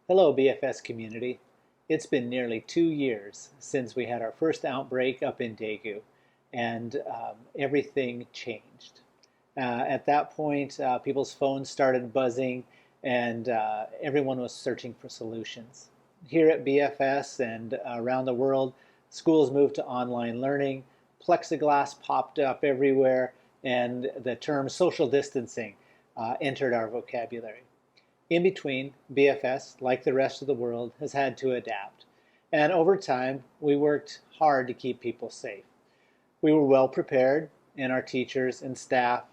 Hello, BFS community. It's been nearly 2 years since we had our first outbreak up in Daegu, and everything changed. At that point, people's phones started buzzing, and everyone was searching for solutions. Here at BFS and around the world, schools moved to online learning, plexiglass popped up everywhere, and the term social distancing entered our vocabulary. In between, BFS, like the rest of the world, has had to adapt. And over time, we worked hard to keep people safe. We were well prepared, and our teachers and staff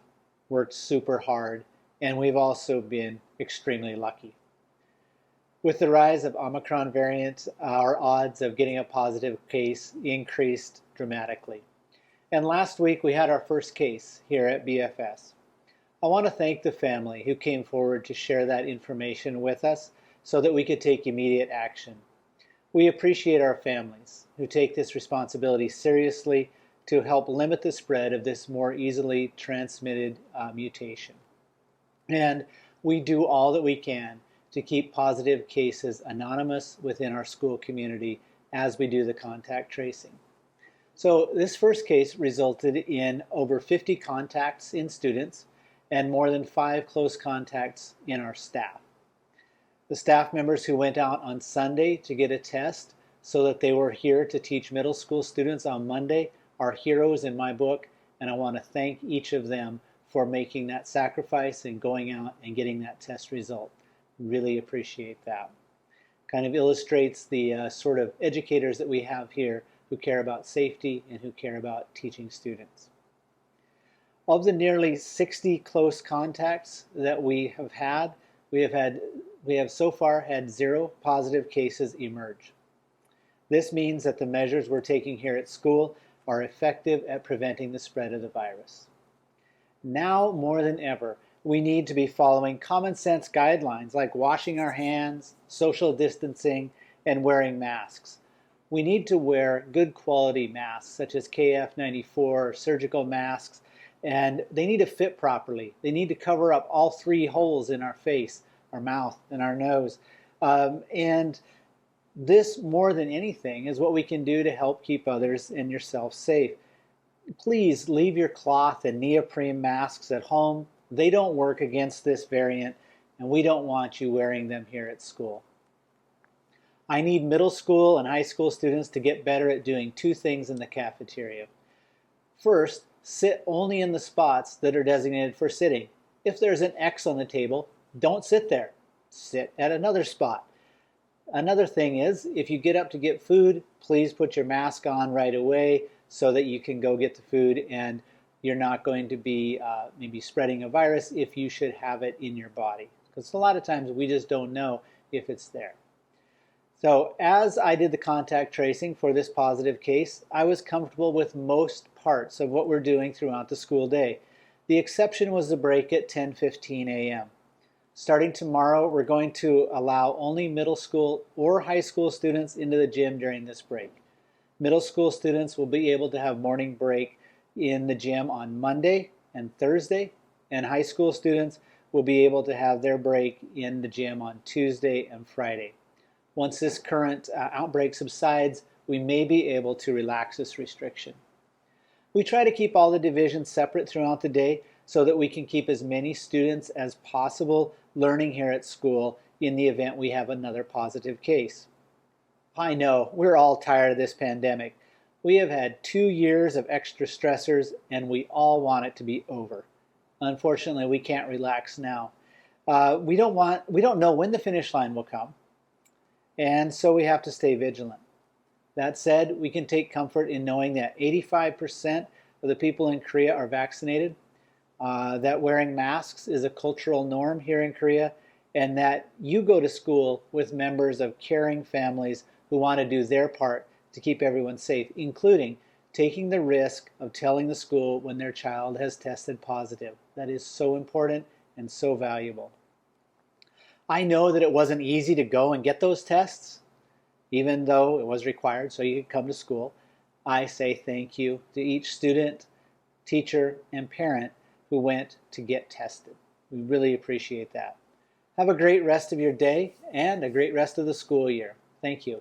worked super hard, and we've also been extremely lucky. With the rise of Omicron variant, our odds of getting a positive case increased dramatically. And last week, we had our first case here at BFS. I want to thank the family who came forward to share that information with us so that we could take immediate action. We appreciate our families who take this responsibility seriously to help limit the spread of this more easily transmitted mutation. And we do all that we can to keep positive cases anonymous within our school community as we do the contact tracing. So this first case resulted in over 50 contacts in students and more than 5 close contacts in our staff. The staff members who went out on Sunday to get a test so that they were here to teach middle school students on Monday are heroes in my book, and I want to thank each of them for making that sacrifice and going out and getting that test result. Really appreciate that. Kind of illustrates the sort of educators that we have here who care about safety and who care about teaching students. Of the nearly 60 close contacts that we have so far had 0 positive cases emerge. This means that the measures we're taking here at school are effective at preventing the spread of the virus. Now more than ever, we need to be following common sense guidelines like washing our hands, social distancing, and wearing masks. We need to wear good quality masks such as KF94 or surgical masks, and they need to fit properly. They need to cover up all 3 holes in our face, our mouth, and our nose. And this, more than anything, is what we can do to help keep others and yourself safe. Please leave your cloth and neoprene masks at home. They don't work against this variant, and we don't want you wearing them here at school. I need middle school and high school students to get better at doing 2 things in the cafeteria. First, sit only in the spots that are designated for sitting. If there's an X on the table, don't sit there. Sit at another spot. Another thing is, if you get up to get food, please put your mask on right away so that you can go get the food and you're not going to be maybe spreading a virus if you should have it in your body. Because a lot of times we just don't know if it's there. So as I did the contact tracing for this positive case, I was comfortable with most parts of what we're doing throughout the school day. The exception was the break at 10:15 a.m. Starting tomorrow, we're going to allow only middle school or high school students into the gym during this break. Middle school students will be able to have morning break in the gym on Monday and Thursday, and high school students will be able to have their break in the gym on Tuesday and Friday. Once this current outbreak subsides, we may be able to relax this restriction. We try to keep all the divisions separate throughout the day so that we can keep as many students as possible learning here at school in the event we have another positive case. I know we're all tired of this pandemic. We have had 2 years of extra stressors and we all want it to be over. Unfortunately, we can't relax now. We don't know when the finish line will come. And so we have to stay vigilant. That said, we can take comfort in knowing that 85% of the people in Korea are vaccinated, that wearing masks is a cultural norm here in Korea, and that you go to school with members of caring families who want to do their part to keep everyone safe, including taking the risk of telling the school when their child has tested positive. That is so important and so valuable. I know that it wasn't easy to go and get those tests, even though it was required so you could come to school. I say thank you to each student, teacher, and parent who went to get tested. We really appreciate that. Have a great rest of your day and a great rest of the school year. Thank you.